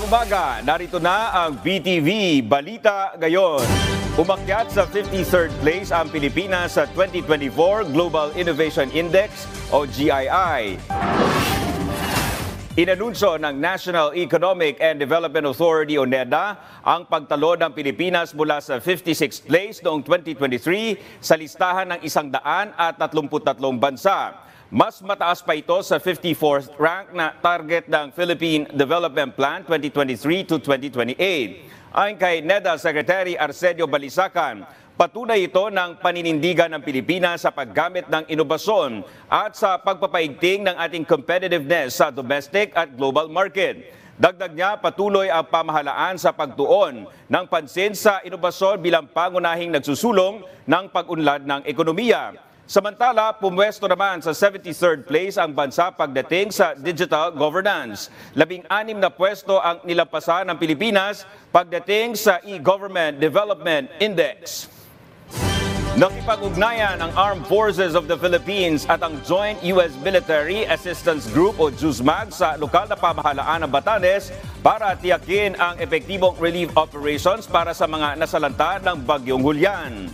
umaga, narito na ang BTV Balita Ngayon. Umakyat sa 53rd place ang Pilipinas sa 2024 Global Innovation Index o GII. Inanunsyo ng National Economic and Development Authority o NEDA ang pagtalo ng Pilipinas mula sa 56th place noong 2023 sa listahan ng 133 bansa. Mas mataas pa ito sa 54th rank na target ng Philippine Development Plan 2023 to 2028. Ayon kay NEDA Secretary Arsenio Balisacan, patunay ito ng paninindigan ng Pilipinas sa paggamit ng inobasyon at sa pagpapaigting ng ating competitiveness sa domestic at global market. Dagdag niya, patuloy ang pamahalaan sa pagtuon ng pansin sa inobasyon bilang pangunahing nagsusulong ng pag-unlad ng ekonomiya. Samantala, pumwesto naman sa 73rd place ang bansa pagdating sa digital governance. 16 na pwesto ang nilampasan ng Pilipinas pagdating sa e-Government Development Index. Nakipag-ugnayan ang Armed Forces of the Philippines at ang Joint U.S. Military Assistance Group o JUSMAG sa lokal na pamahalaan ng Batanes para tiyakin ang epektibong relief operations para sa mga nasalanta ng Bagyong Julian.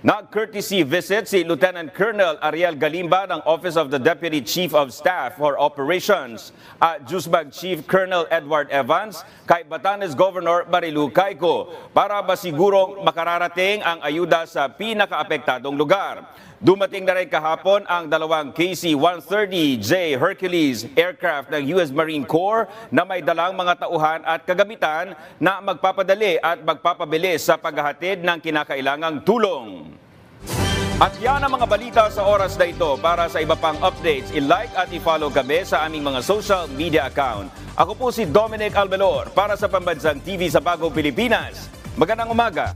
Nag-courtesy visit si Lieutenant Colonel Ariel Galimba ng Office of the Deputy Chief of Staff for Operations at JUSMAG Chief Colonel Edward Evans kay Batanes Governor Marilu Caico para masigurong makararating ang ayuda sa pinakaapektadong lugar. Dumating na rin kahapon ang dalawang KC-130J Hercules aircraft ng U.S. Marine Corps na may dalang mga tauhan at kagamitan na magpapadali at magpapabilis sa paghahatid ng kinakailangang tulong. At yan ang mga balita sa oras na ito. Para sa iba pang updates, i-like at i-follow kami sa aming mga social media account. Ako po si Dominic Albelor para sa Pambansang TV sa Bagong Pilipinas. Magandang umaga!